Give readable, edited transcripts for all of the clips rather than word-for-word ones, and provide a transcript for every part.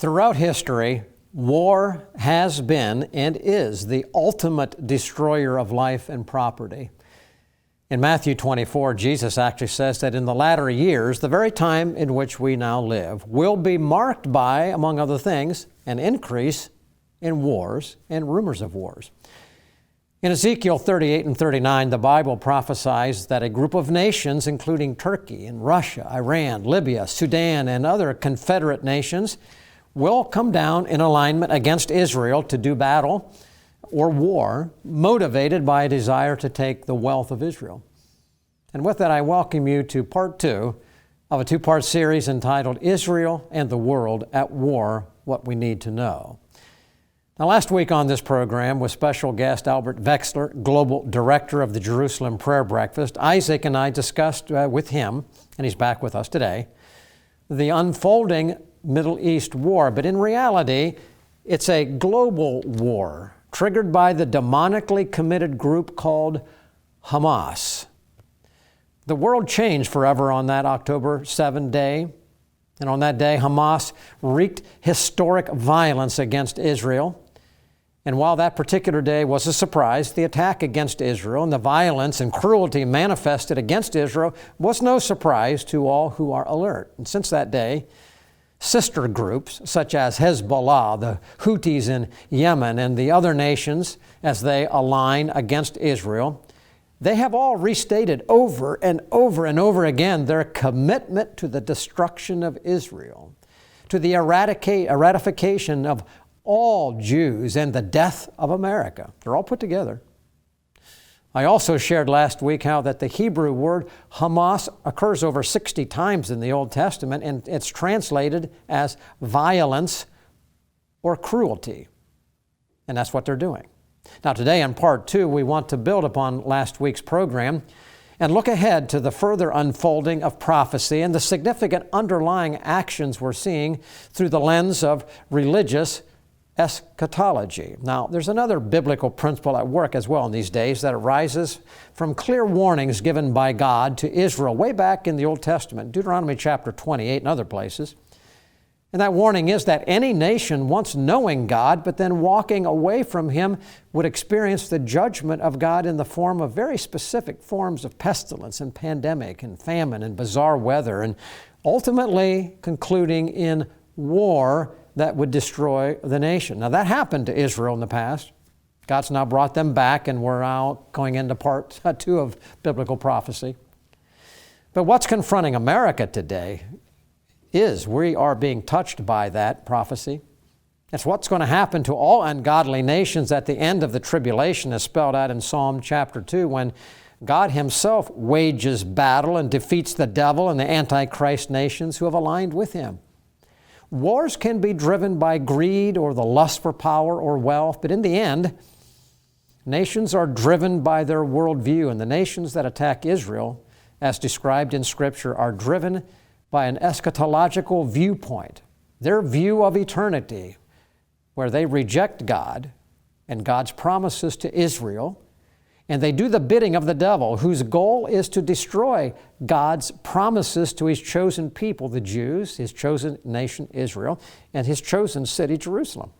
Throughout history, war has been and is the ultimate destroyer of life and property. In Matthew 24, Jesus actually says that in the latter years, the very time in which we now live, will be marked by, among other things, an increase in wars and rumors of wars. In Ezekiel 38 and 39, the Bible prophesies that a group of nations, including Turkey and Russia, Iran, Libya, Sudan, and other confederate nations, will come down in alignment against Israel to do battle or war, motivated by a desire to take the wealth of Israel. And with that, I welcome you to part 2 of a 2-part series entitled Israel and the World at War, What We Need to Know. Now, last week on this program with special guest Albert Veksler, Global Director of the Jerusalem Prayer Breakfast, Isaac and I discussed with him, and he's back with us today, the unfolding Middle East war. But in reality, it's a global war triggered by the demonically committed group called Hamas. The world changed forever on that October 7 day. And on that day, Hamas wreaked historic violence against Israel. And while that particular day was a surprise, the attack against Israel and the violence and cruelty manifested against Israel was no surprise to all who are alert. And since that day, sister groups such as Hezbollah, the Houthis in Yemen, and the other nations as they align against Israel, they have all restated over and over and over again their commitment to the destruction of Israel, to the eradication of all Jews and the death of America. They're all put together. I also shared last week how that the Hebrew word Hamas occurs over 60 times in the Old Testament, and it's translated as violence or cruelty. And that's what they're doing. Now today in part 2, we want to build upon last week's program and look ahead to the further unfolding of prophecy and the significant underlying actions we're seeing through the lens of religious eschatology. Now, there's another biblical principle at work as well in these days that arises from clear warnings given by God to Israel way back in the Old Testament, Deuteronomy chapter 28 and other places. And that warning is that any nation once knowing God but then walking away from Him would experience the judgment of God in the form of very specific forms of pestilence and pandemic and famine and bizarre weather, and ultimately concluding in war that would destroy the nation. Now, that happened to Israel in the past. God's now brought them back, and we're now going into part 2 of biblical prophecy. But what's confronting America today is we are being touched by that prophecy. It's what's going to happen to all ungodly nations at the end of the tribulation, as spelled out in Psalm chapter 2, when God Himself wages battle and defeats the devil and the Antichrist nations who have aligned with Him. Wars can be driven by greed or the lust for power or wealth, but in the end, nations are driven by their worldview, and the nations that attack Israel, as described in Scripture, are driven by an eschatological viewpoint, their view of eternity, where they reject God and God's promises to Israel, and they do the bidding of the devil, whose goal is to destroy God's promises to His chosen people, the Jews, His chosen nation, Israel, and His chosen city, Jerusalem.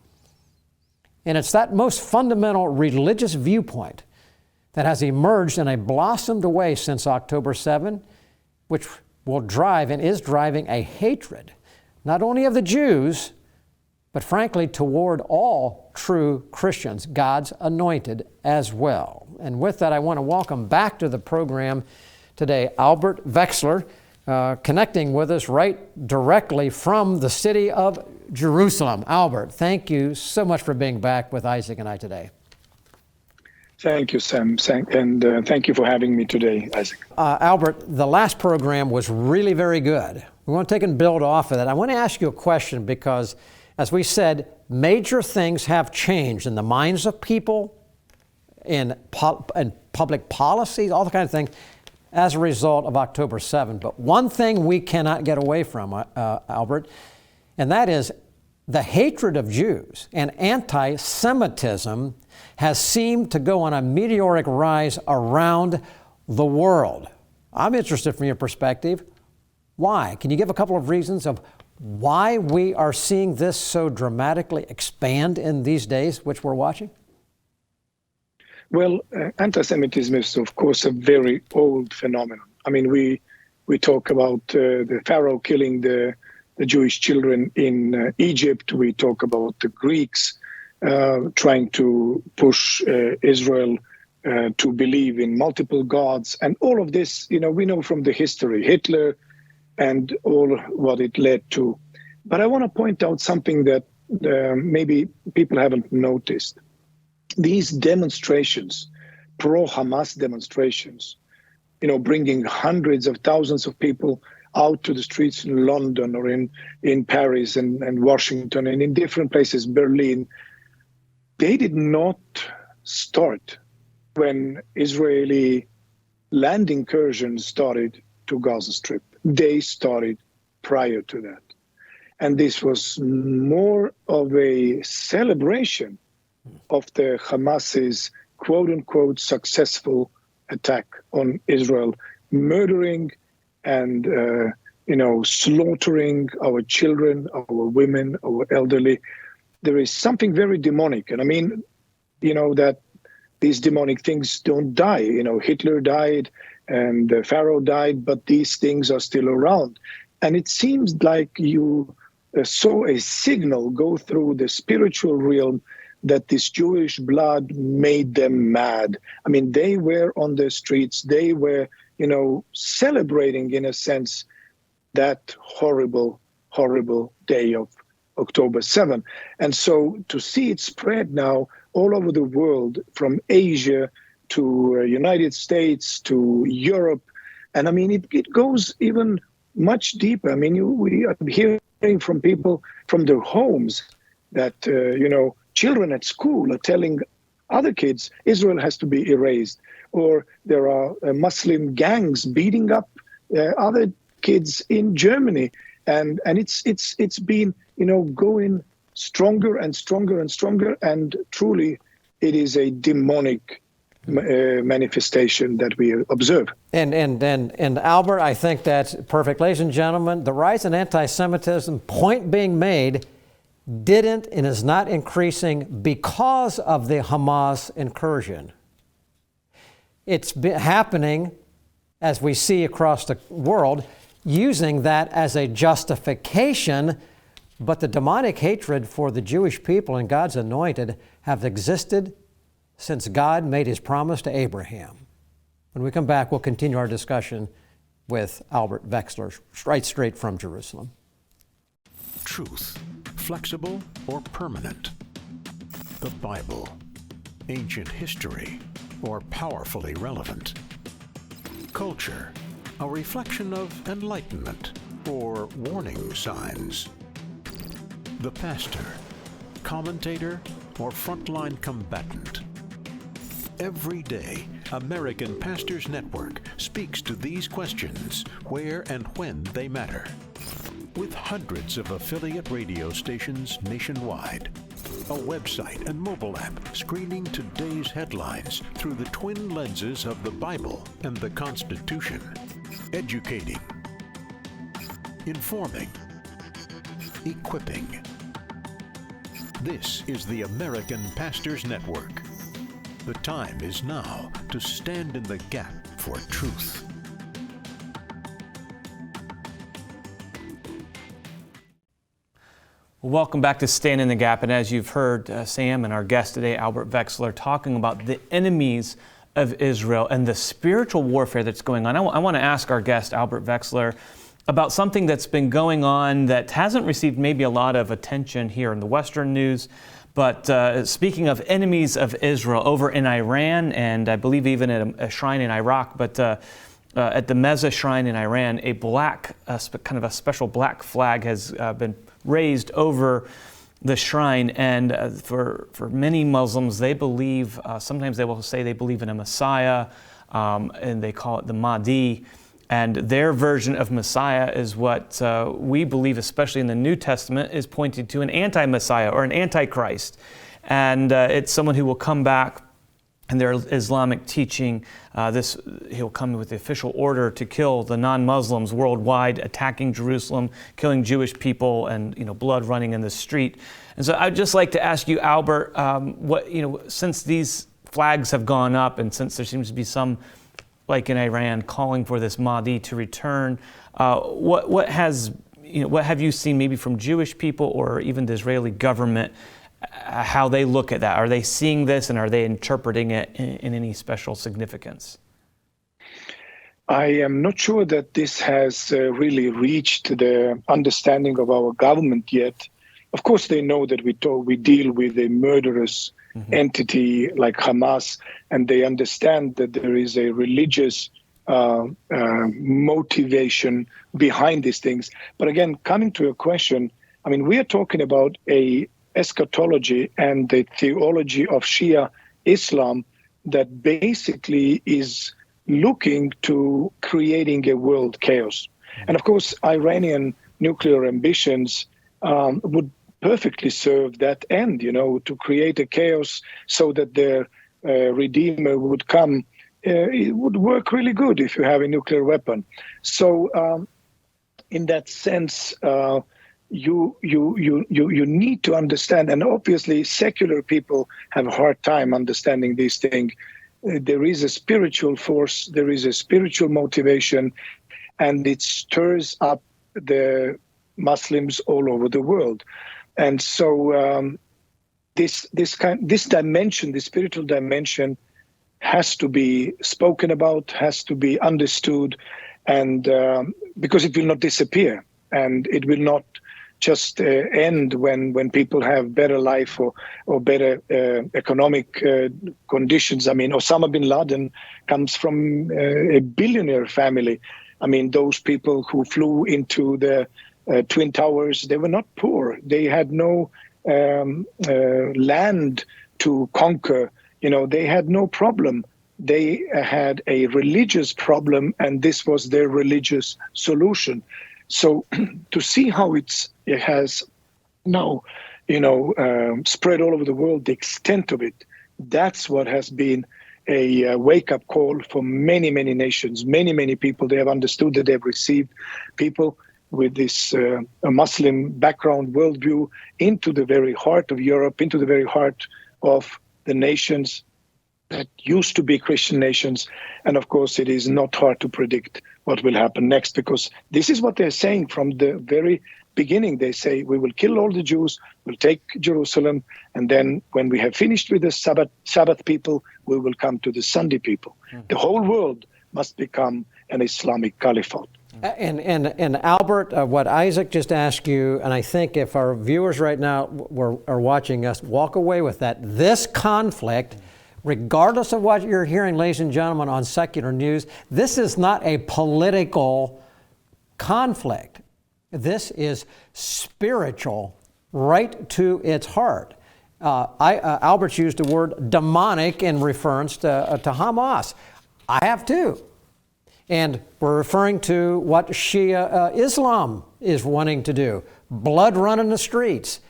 And it's that most fundamental religious viewpoint that has emerged in a blossomed way since October 7, which will drive and is driving a hatred, not only of the Jews, but frankly toward all true Christians, God's anointed as well. And with that, I want to welcome back to the program today Albert Veksler, connecting with us right directly from the city of Jerusalem. Albert, thank you so much for being back with Isaac and I today. Thank you, Sam, and thank you for having me today, Isaac. Albert, the last program was really very good. We want to take and build off of that. I want to ask you a question because, as we said, major things have changed in the minds of people, in public policies, all the kind of things, as a result of October 7. But one thing we cannot get away from, Albert, and that is the hatred of Jews and anti-Semitism has seemed to go on a meteoric rise around the world. I'm interested from your perspective. Why? Can you give a couple of reasons of why we are seeing this so dramatically expand in these days, which we're watching? Well, anti-Semitism is, of course, a very old phenomenon. I mean, we talk about the Pharaoh killing the Jewish children in Egypt. We talk about the Greeks trying to push Israel to believe in multiple gods. And all of this, we know from the history, Hitler and all what it led to. But I want to point out something that maybe people haven't noticed. These demonstrations, pro-Hamas demonstrations, bringing hundreds of thousands of people out to the streets in London or in Paris and Washington and in different places, Berlin, they did not start when Israeli land incursions started to Gaza Strip. They started prior to that. And this was more of a celebration of the Hamas's quote-unquote successful attack on Israel, murdering and slaughtering our children, our women, our elderly. There is something very demonic. And I mean, that these demonic things don't die. Hitler died and Pharaoh died, but these things are still around. And it seems like you saw a signal go through the spiritual realm that this Jewish blood made them mad. I mean, they were on the streets. They were, celebrating, in a sense, that horrible, horrible day of October 7th. And so to see it spread now all over the world, from Asia to United States to Europe, and I mean, it goes even much deeper. I mean, we are hearing from people from their homes that, children at school are telling other kids Israel has to be erased, or there are Muslim gangs beating up other kids in Germany, and it's been going stronger and stronger and stronger, and truly it is a demonic manifestation that we observe. And Albert, I think that's perfect. Ladies and gentlemen, the rise in anti-Semitism, point being made, didn't and is not increasing because of the Hamas incursion. It's happening, as we see across the world, using that as a justification, but the demonic hatred for the Jewish people and God's anointed have existed since God made his promise to Abraham. When we come back, we'll continue our discussion with Albert Veksler, right straight from Jerusalem. Truth, flexible or permanent? The Bible, ancient history, or powerfully relevant? Culture, a reflection of enlightenment or warning signs? The pastor, commentator, or frontline combatant? Every day, American Pastors Network speaks to these questions where and when they matter. With hundreds of affiliate radio stations nationwide, a website and mobile app screening today's headlines through the twin lenses of the Bible and the Constitution, educating, informing, equipping. This is the American Pastors Network. The time is now to stand in the gap for truth. Welcome back to Stand in the Gap. And as you've heard Sam and our guest today, Albert Veksler, talking about the enemies of Israel and the spiritual warfare that's going on. I want to ask our guest, Albert Veksler, about something that's been going on that hasn't received maybe a lot of attention here in the Western news. But speaking of enemies of Israel, over in Iran, and I believe even at a shrine in Iraq, but at the Meza shrine in Iran, a black, kind of a special black flag has been raised over the shrine. And for many Muslims, they believe, sometimes they will say they believe in a Messiah, and they call it the Mahdi. And their version of Messiah is what we believe, especially in the New Testament, is pointing to an anti-Messiah or an antichrist. And it's someone who will come back and their Islamic teaching, he'll come with the official order to kill the non-Muslims worldwide, attacking Jerusalem, killing Jewish people, and blood running in the street. And so I'd just like to ask you, Albert, since these flags have gone up, and since there seems to be some, like in Iran, calling for this Mahdi to return, what have you seen maybe from Jewish people or even the Israeli government? How they look at that? Are they seeing this and are they interpreting it in any special significance? I am not sure that this has really reached the understanding of our government yet. Of course, they know that we deal with a murderous entity like Hamas, and they understand that there is a religious motivation behind these things. But again, coming to your question, I mean, we are talking about a eschatology and the theology of Shia Islam that basically is looking to creating a world chaos. And of course, Iranian nuclear ambitions would perfectly serve that end, to create a chaos so that their redeemer would come. It would work really good if you have a nuclear weapon. So in that sense, you need to understand, and obviously secular people have a hard time understanding these things. There is a spiritual force, there is a spiritual motivation, and it stirs up the Muslims all over the world. And so this dimension, the spiritual dimension, has to be spoken about, has to be understood, and because it will not disappear, and it will not just end when people have better life or better economic conditions. I mean, Osama bin Laden comes from a billionaire family. I mean, those people who flew into the Twin Towers, they were not poor. They had no land to conquer. They had no problem. They had a religious problem, and this was their religious solution. So to see how it has now, spread all over the world, the extent of it, that's what has been a wake-up call for many, many nations, many, many people. They have understood that they have received people with this Muslim background worldview into the very heart of Europe, into the very heart of the nations that used to be Christian nations. And of course, it is not hard to predict what will happen next, because this is what they're saying from the very beginning. They say, we will kill all the Jews, we'll take Jerusalem, and then when we have finished with the Sabbath people, we will come to the Sunday people. The whole world must become an Islamic caliphate. And Albert, what Isaac just asked you, and I think if our viewers right now are watching us, walk away with that. This conflict, regardless of what you're hearing, ladies and gentlemen, on secular news, this is not a political conflict. This is spiritual, right to its heart. Albert's used the word demonic in reference to Hamas. I have too. And we're referring to what Shia Islam is wanting to do. Blood run in the streets,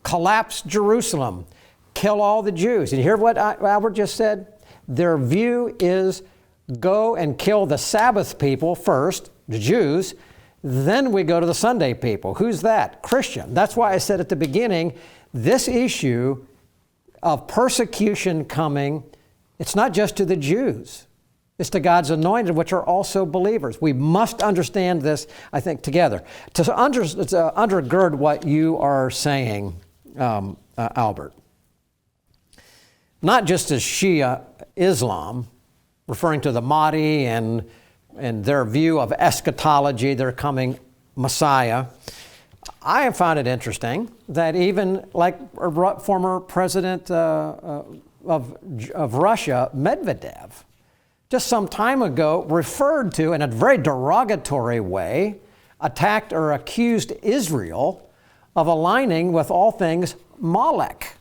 collapse Jerusalem, kill all the Jews. And you hear what Albert just said? Their view is go and kill the Sabbath people first, the Jews, then we go to the Sunday people. Who's that? Christian. That's why I said at the beginning, this issue of persecution coming, it's not just to the Jews. It's to God's anointed, which are also believers. We must understand this, I think, together. To undergird what you are saying, Albert, not just as Shia Islam, referring to the Mahdi and their view of eschatology, their coming Messiah. I have found it interesting that even like former president of Russia, Medvedev, just some time ago referred to in a very derogatory way, attacked or accused Israel of aligning with all things Molech.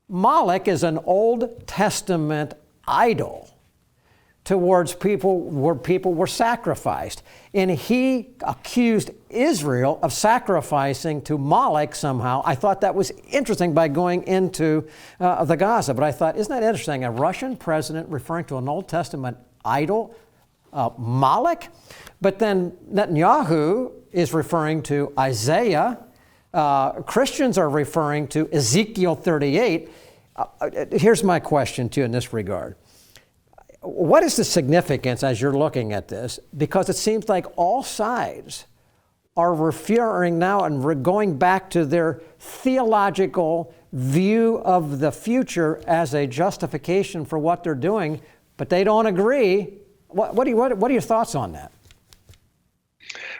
Molech is an Old Testament idol towards people where people were sacrificed. And he accused Israel of sacrificing to Molech somehow. I thought that was interesting by going into the Gaza. But I thought, isn't that interesting? A Russian president referring to an Old Testament idol, Molech? But then Netanyahu is referring to Isaiah. Christians are referring to Ezekiel 38. Here's my question to you in this regard. What is the significance as you're looking at this? Because it seems like all sides are referring now and going back to their theological view of the future as a justification for what they're doing, but they don't agree. What are your thoughts on that?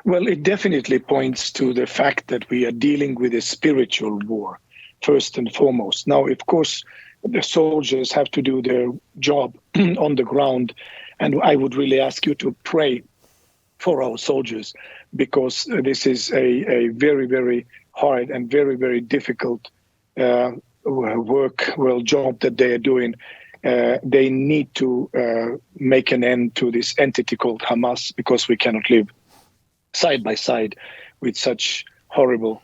Well, it definitely points to the fact that we are dealing with a spiritual war, first and foremost. Now, of course, the soldiers have to do their job on the ground. And I would really ask you to pray for our soldiers, because this is a very, very hard and very, very difficult job that they are doing. They need to make an end to this entity called Hamas, because we cannot live side by side with such horrible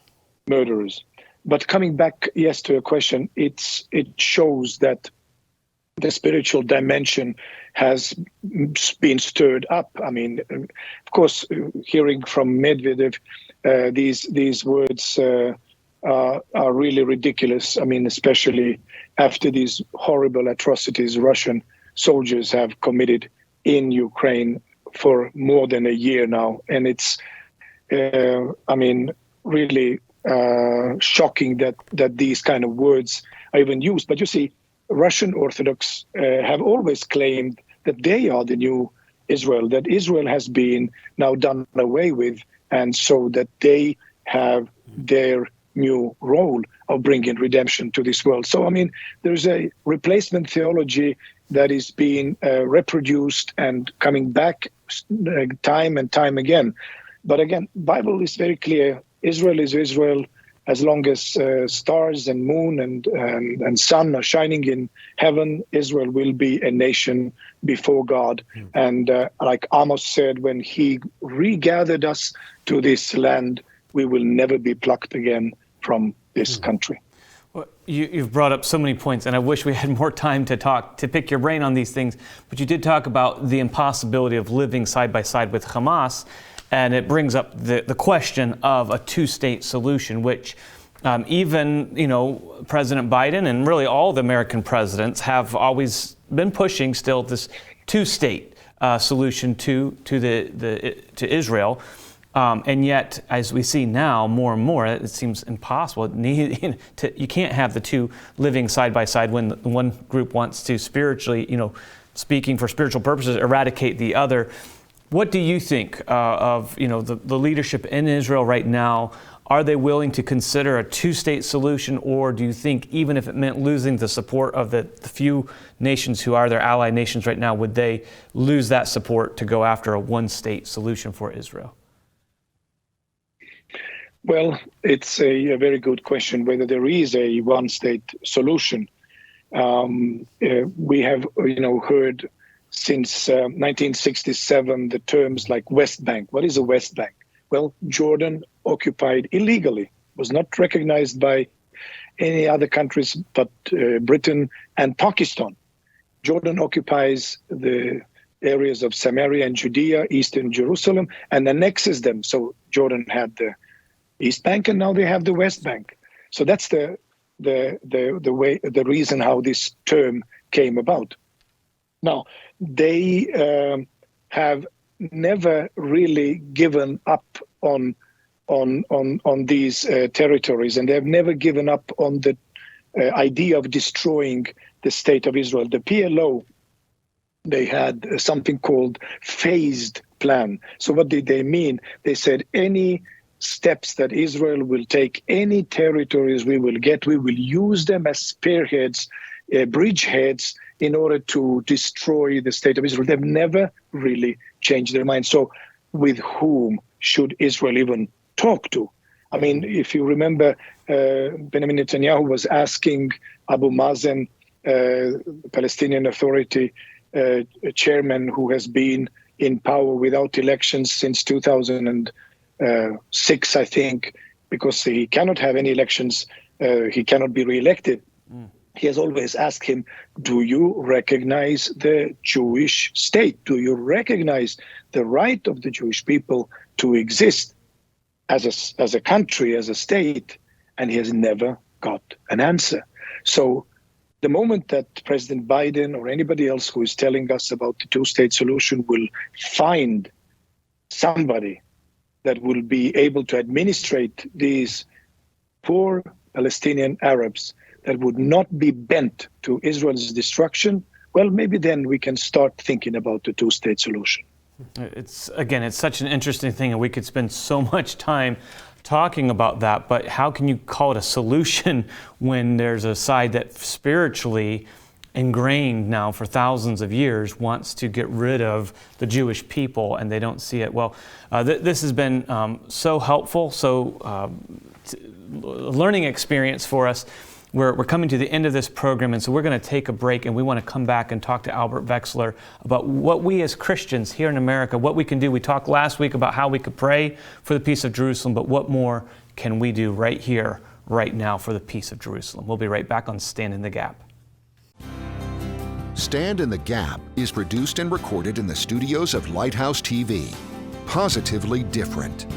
murderers. But coming back, yes, to your question, it shows that the spiritual dimension has been stirred up. I mean, of course, hearing from Medvedev, these words are really ridiculous. I mean, especially after these horrible atrocities Russian soldiers have committed in Ukraine for more than a year now. And it's, really shocking that these kind of words are even used. But you see, Russian Orthodox have always claimed that they are the new Israel, that Israel has been now done away with, and so that they have their new role of bringing redemption to this world. So, I mean, there's a replacement theology that is being reproduced and coming back time and time again. But again, Bible is very clear. Israel is Israel as long as stars and moon and sun are shining in heaven. Israel will be a nation before God. And like Amos said, when he regathered us to this land, we will never be plucked again from this country. Well, you've brought up so many points, and I wish we had more time to pick your brain on these things. But you did talk about the impossibility of living side by side with Hamas. And it brings up the question of a two-state solution, which even, President Biden and really all the American presidents have always been pushing still this two-state solution to Israel. And yet, as we see now more and more, it seems impossible. You can't have the two living side by side when one group wants to spiritually, speaking for spiritual purposes, eradicate the other. What do you think of the leadership in Israel right now? Are they willing to consider a two-state solution, or do you think even if it meant losing the support of the few nations who are their ally nations right now, would they lose that support to go after a one-state solution for Israel? Well, it's a very good question whether there is a one-state solution. We have, heard since 1967 the terms like West Bank. What is a West Bank? Well, Jordan occupied illegally, was not recognized by any other countries but Britain and Pakistan. Jordan occupies the areas of Samaria and Judea, eastern Jerusalem, and annexes them. So Jordan had the East Bank, and now they have the West Bank. So that's the reason how this term came about. Now, they have never really given up on these territories, and they have never given up on the idea of destroying the state of Israel. The PLO, they had something called phased plan. So what did they mean? They said any steps that Israel will take, any territories we will get, we will use them as spearheads, bridgeheads, in order to destroy the state of Israel. They've never really changed their mind. So with whom should Israel even talk to? I mean, if you remember, Benjamin Netanyahu was asking Abu Mazen, the Palestinian Authority, chairman who has been in power without elections since 2006, I think, because he cannot have any elections, he cannot be re-elected. He has always asked him, do you recognize the Jewish state? Do you recognize the right of the Jewish people to exist as a country, as a state? And he has never got an answer. So the moment that President Biden or anybody else who is telling us about the two-state solution will find somebody that will be able to administrate these poor Palestinian Arabs that would not be bent to Israel's destruction, well, maybe then we can start thinking about the two-state solution. It's such an interesting thing, and we could spend so much time talking about that, but how can you call it a solution when there's a side that spiritually ingrained now for thousands of years wants to get rid of the Jewish people and they don't see it? Well, this has been so helpful, so learning experience for us. We're coming to the end of this program, and so we're going to take a break, and we want to come back and talk to Albert Veksler about what we as Christians here in America, what we can do. We talked last week about how we could pray for the peace of Jerusalem, but what more can we do right here, right now for the peace of Jerusalem? We'll be right back on Stand in the Gap. Stand in the Gap is produced and recorded in the studios of Lighthouse TV. Positively different.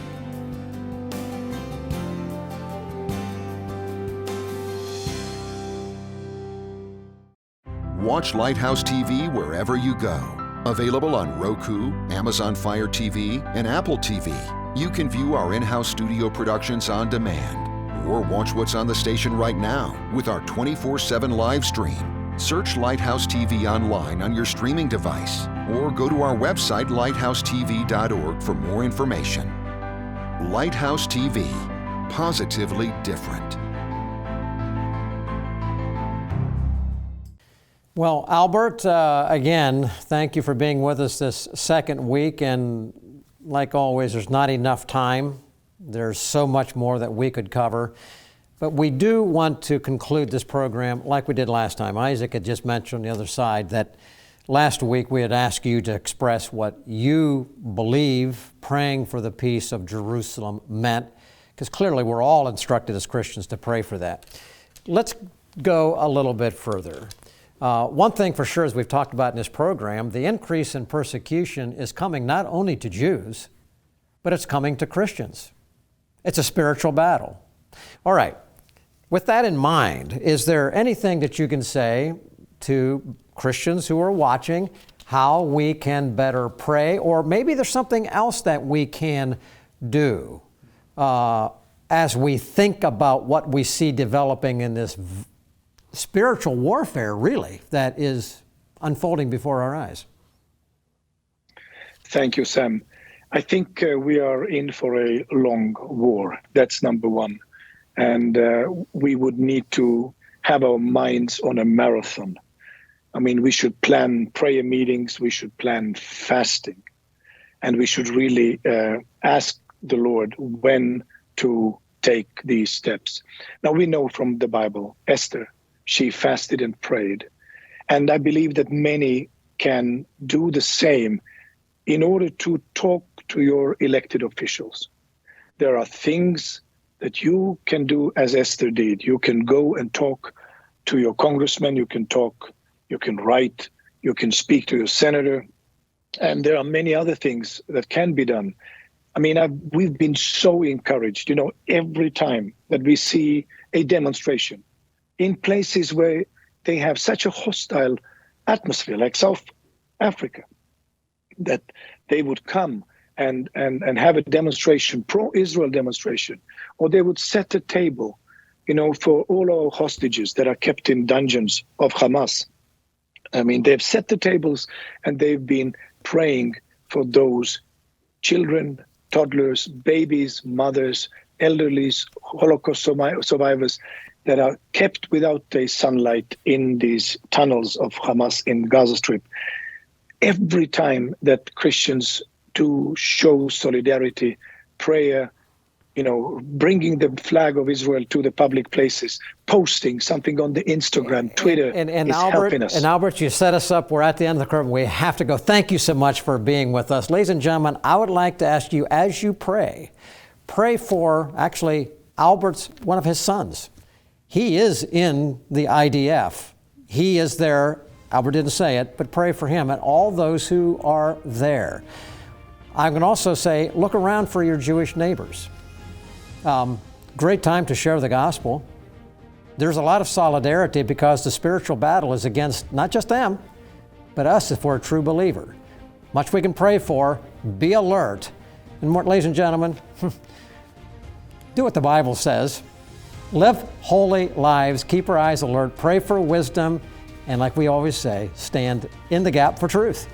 Watch Lighthouse TV wherever you go. Available on Roku, Amazon Fire TV, and Apple TV. You can view our in-house studio productions on demand, or watch what's on the station right now with our 24/7 live stream. Search Lighthouse TV online on your streaming device, or go to our website, lighthousetv.org, for more information. Lighthouse TV. Positively different. Well, Albert, again, thank you for being with us this second week. And like always, there's not enough time. There's so much more that we could cover. But we do want to conclude this program like we did last time. Isaac had just mentioned on the other side that last week we had asked you to express what you believe praying for the peace of Jerusalem meant, because clearly we're all instructed as Christians to pray for that. Let's go a little bit further. One thing for sure, as we've talked about in this program, the increase in persecution is coming not only to Jews, but it's coming to Christians. It's a spiritual battle. All right, with that in mind, is there anything that you can say to Christians who are watching how we can better pray, or maybe there's something else that we can do as we think about what we see developing in this spiritual warfare, really, that is unfolding before our eyes? Thank you, Sam. I think we are in for a long war. That's number one. And we would need to have our minds on a marathon. I mean, we should plan prayer meetings, we should plan fasting, and we should really ask the Lord when to take these steps. Now, we know from the Bible, Esther, she fasted and prayed. And I believe that many can do the same in order to talk to your elected officials. There are things that you can do as Esther did. You can go and talk to your congressman, you can talk, you can write, you can speak to your senator, and there are many other things that can be done. I mean, we've been so encouraged, every time that we see a demonstration in places where they have such a hostile atmosphere, like South Africa, that they would come and have a demonstration, pro-Israel demonstration, or they would set a table, for all our hostages that are kept in dungeons of Hamas. I mean, they've set the tables and they've been praying for those children, toddlers, babies, mothers, elderly, Holocaust survivors that are kept without the sunlight in these tunnels of Hamas in Gaza Strip. Every time that Christians do show solidarity, prayer, bringing the flag of Israel to the public places, posting something on the Instagram, Twitter and is Albert, helping us. And Albert, you set us up. We're at the end of the curve. We have to go. Thank you so much for being with us. Ladies and gentlemen, I would like to ask you, as you pray for, actually, Albert's one of his sons. He is in the IDF. He is there. Albert didn't say it, but pray for him and all those who are there. I can also say, look around for your Jewish neighbors. Great time to share the gospel. There's a lot of solidarity because the spiritual battle is against not just them, but us if we're a true believer. Much we can pray for. Be alert. And more, ladies and gentlemen, do what the Bible says. Live holy lives. Keep our eyes alert. Pray for wisdom. And like we always say, stand in the gap for truth.